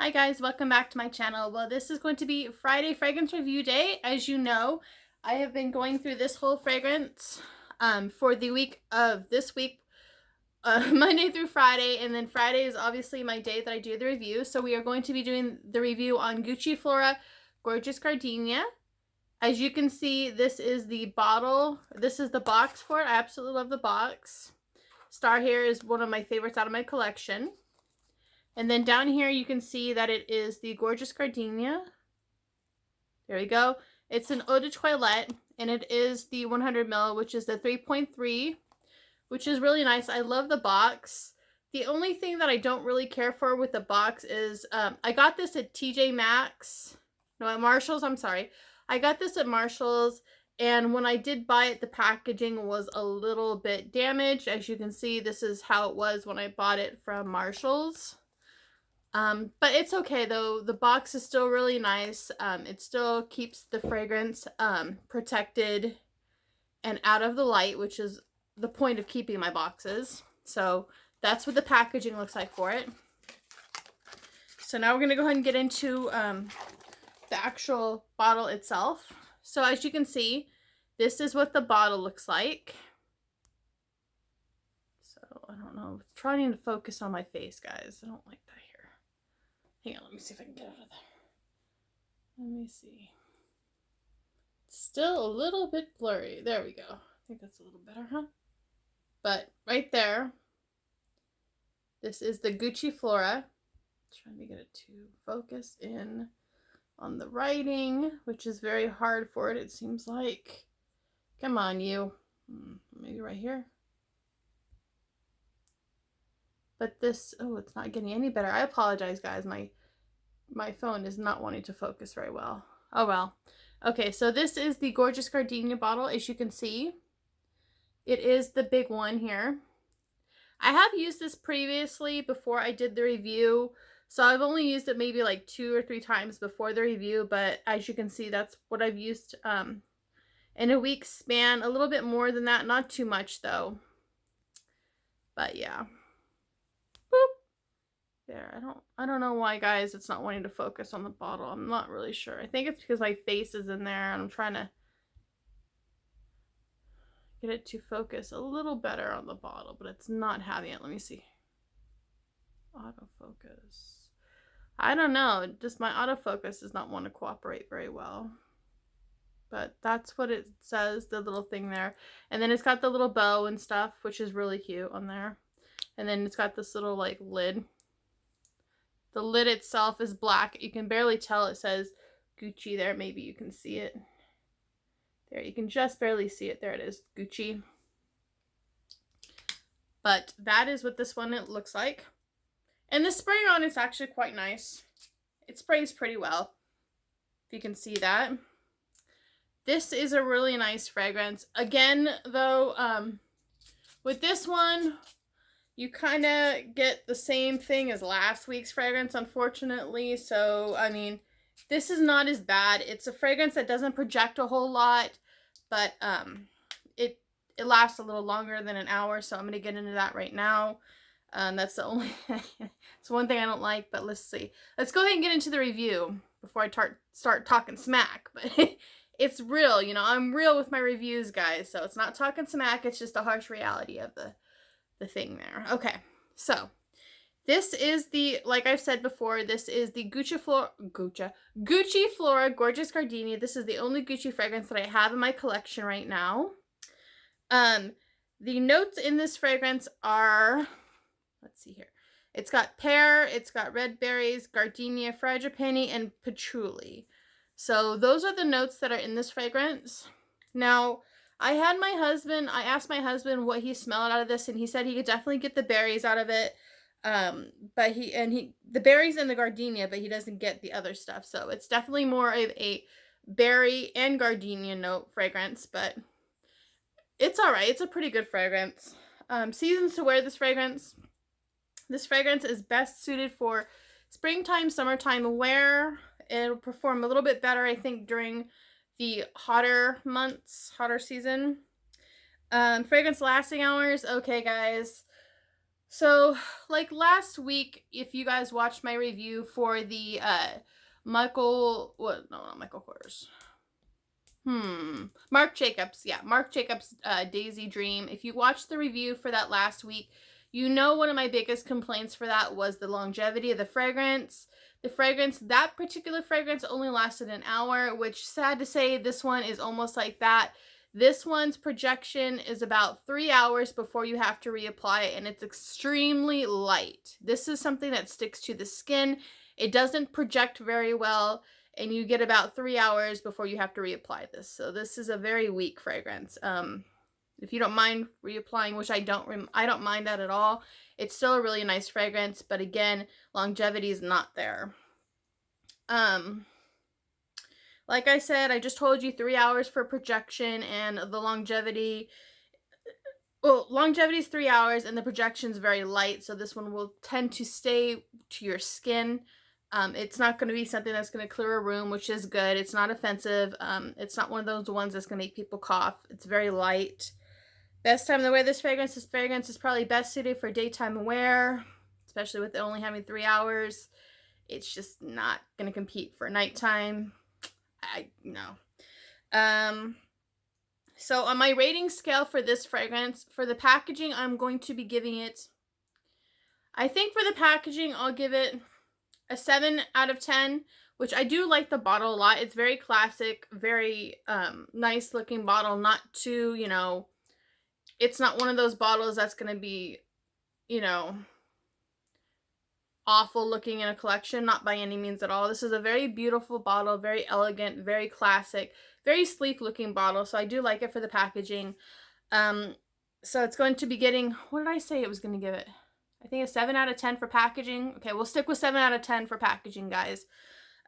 Hi guys, welcome back to my channel. Well, this is going to be Friday fragrance review day. As you know, I have been going through this whole fragrance for the week of this week, Monday through Friday, and then Friday is obviously my day that I do the review. So we are going to be doing the review on Gucci Flora Georgous Gardenia. As you can see, this is the bottle. This is the box for it. I absolutely love the box. Star here is one of my favorites out of my collection. And then down here you can see that it is the Georgous Gardenia. There we go. It's an eau de toilette, and it is the 100 ml, which is the 3.3, which is really nice. I love the box. The only thing that I don't really care for with the box is I got this at TJ Maxx. No, at Marshall's. I'm sorry. I got this at Marshall's, and when I did buy it, the packaging was a little bit damaged. As you can see, this is how it was when I bought it from Marshall's. But it's okay though. The box is still really nice. It still keeps the fragrance protected and out of the light, which is the point of keeping my boxes. So that's what the packaging looks like for it. So now we're going to go ahead and get into the actual bottle itself. So as you can see, this is what the bottle looks like. So I don't know. I'm trying to focus on my face, guys. I don't like that here. Hang on, let me see if I can get out of there. Let me see. It's still a little bit blurry. There we go. I think that's a little better, huh? But right there, this is the Gucci Flora. Trying to get it to focus in on the writing, which is very hard for it, it seems like. Come on, you. Maybe right here. But this, oh, it's not getting any better. I apologize, guys. My phone is not wanting to focus very well. Oh, well. Okay, so this is the Georgous Gardenia bottle, as you can see. It is the big one here. I have used this previously before I did the review. So I've only used it maybe like 2 or 3 times before the review. But as you can see, that's what I've used in a week's span. A little bit more than that. Not too much, though. But yeah. There, I don't know why, guys, it's not wanting to focus on the bottle. I'm not really sure. I think it's because my face is in there and I'm trying to get it to focus a little better on the bottle, but it's not having it. Let me see. Autofocus. I don't know. Just my autofocus does not want to cooperate very well. But that's what it says, the little thing there. And then it's got the little bow and stuff, which is really cute on there. And then it's got this little, like, lid. The lid itself is black. You can barely tell it says Gucci there. Maybe you can see it. There, you can just barely see it. There it is, Gucci. But that is what this one looks like. And the spray on is actually quite nice. It sprays pretty well, if you can see that. This is a really nice fragrance. Again, though, with this one, you kind of get the same thing as last week's fragrance, unfortunately. So, I mean, this is not as bad. It's a fragrance that doesn't project a whole lot, but it lasts a little longer than an hour. So I'm going to get into that right now. That's the only, it's one thing I don't like, but let's see. Let's go ahead and get into the review before I start talking smack. But it's real, you know, I'm real with my reviews, guys. So it's not talking smack. It's just a harsh reality of the thing there. Okay, so this is the, like I've said before, this is the Gucci Flora Georgous Gardenia. This is the only Gucci fragrance that I have in my collection right now. The notes in this fragrance are, let's see here. It's got pear, it's got red berries, gardenia, frangipani, and patchouli. So those are the notes that are in this fragrance. Now, I asked my husband what he smelled out of this, and he said he could definitely get the berries out of it. But the berries and the gardenia, but he doesn't get the other stuff. So it's definitely more of a berry and gardenia note fragrance, but it's all right. It's a pretty good fragrance. Seasons to wear this fragrance. This fragrance is best suited for springtime, summertime wear. It'll perform a little bit better, I think, during the hotter months, hotter season. Fragrance lasting hours. Okay, guys. So, like last week, if you guys watched my review for the not Michael Kors. Marc Jacobs. Yeah, Marc Jacobs Daisy Dream. If you watched the review for that last week, you know one of my biggest complaints for that was the longevity of the fragrance. That particular fragrance only lasted an hour, which sad to say, this one is almost like that. This one's projection is about 3 hours before you have to reapply it, and it's extremely light. This is something that sticks to the skin. It doesn't project very well, and you get about 3 hours before you have to reapply this. So this is a very weak fragrance. If you don't mind reapplying, which I don't mind that at all. It's still a really nice fragrance, but again, longevity is not there. Like I said, I just told you 3 hours for projection, and the longevity, well, longevity is 3 hours and the projection is very light, so this one will tend to stay to your skin. It's not going to be something that's going to clear a room, which is good. It's not offensive. It's not one of those ones that's going to make people cough. It's very light. Best time to wear this fragrance is probably best suited for daytime wear, especially with it only having 3 hours. It's just not going to compete for nighttime. No. So on my rating scale for this fragrance, for the packaging, I'm going to be giving it, I think for the packaging, I'll give it a 7 out of 10, which I do like the bottle a lot. It's very classic, very nice looking bottle, not too, it's not one of those bottles that's going to be, awful looking in a collection, not by any means at all. This is a very beautiful bottle, very elegant, very classic, very sleek looking bottle, so I do like it for the packaging. So it's going to be getting, what did I say it was going to give it? I think a 7 out of 10 for packaging. Okay, we'll stick with 7 out of 10 for packaging, guys.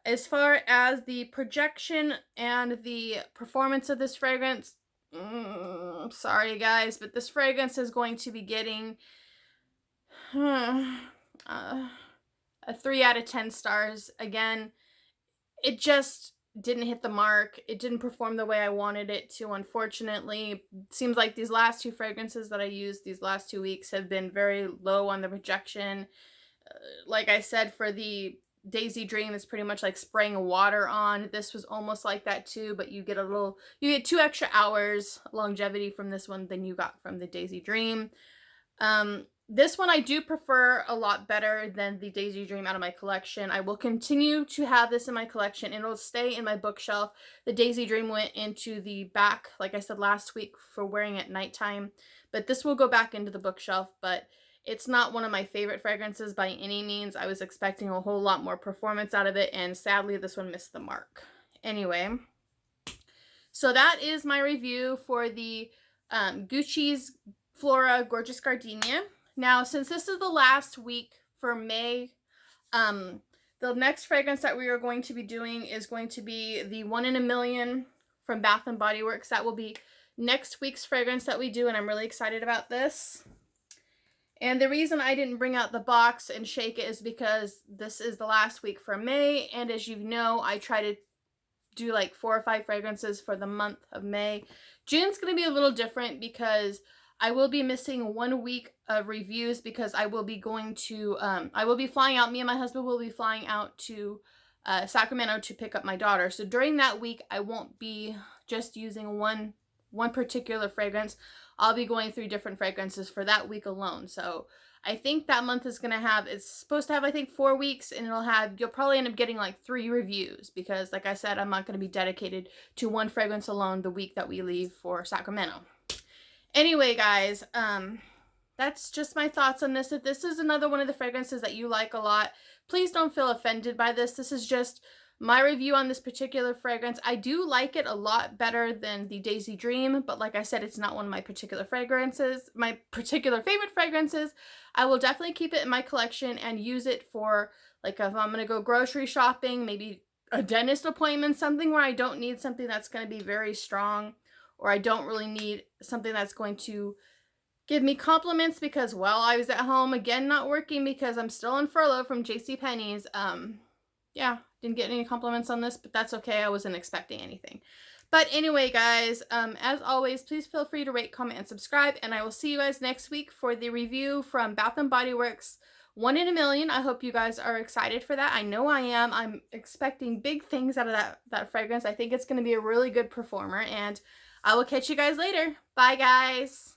As far as the projection and the performance of this fragrance, sorry guys, but this fragrance is going to be getting a 3 out of 10 stars. Again, it just didn't hit the mark. It didn't perform the way I wanted it to, unfortunately. It seems like these last 2 fragrances that I used these last 2 weeks have been very low on the projection. Like I said, for the Daisy Dream, it's pretty much like spraying water on. This was almost like that too, but you get 2 extra hours longevity from this one than you got from the Daisy Dream. This one I do prefer a lot better than the Daisy Dream out of my collection. I will continue to have this in my collection, and it'll stay in my bookshelf. The Daisy Dream went into the back, like I said last week, for wearing at nighttime. But this will go back into the bookshelf, but it's not one of my favorite fragrances by any means. I was expecting a whole lot more performance out of it, and sadly this one missed the mark. Anyway, so that is my review for the Gucci's Flora Georgous Gardenia. Now, since this is the last week for May, the next fragrance that we are going to be doing is going to be the 1 in a Million from Bath & Body Works. That will be next week's fragrance that we do, and I'm really excited about this. And the reason I didn't bring out the box and shake it is because this is the last week for May, and as you know, I try to do like 4 or 5 fragrances for the month of May. June's going to be a little different because I will be missing 1 week of reviews because I will be going to, I will be flying out, me and my husband will be flying out to Sacramento to pick up my daughter. So during that week, I won't be just using one particular fragrance. I'll be going through different fragrances for that week alone. So I think that month is going to have, it's supposed to have, I think, 4 weeks, and you'll probably end up getting like 3 reviews because, like I said, I'm not going to be dedicated to 1 fragrance alone the week that we leave for Sacramento. Anyway, guys, that's just my thoughts on this. If this is another one of the fragrances that you like a lot, please don't feel offended by this. This is just my review on this particular fragrance. I do like it a lot better than the Daisy Dream, but like I said, it's not one of my particular fragrances, my particular favorite fragrances. I will definitely keep it in my collection and use it for, like, if I'm going to go grocery shopping, maybe a dentist appointment, something where I don't need something that's going to be very strong, or I don't really need something that's going to give me compliments because, well, I was at home, again, not working because I'm still on furlough from JCPenney's. Yeah, didn't get any compliments on this, but that's okay. I wasn't expecting anything. But anyway, guys, as always, please feel free to rate, comment, and subscribe. And I will see you guys next week for the review from Bath & Body Works 1 in a Million. I hope you guys are excited for that. I know I am. I'm expecting big things out of that fragrance. I think it's going to be a really good performer. And I will catch you guys later. Bye, guys.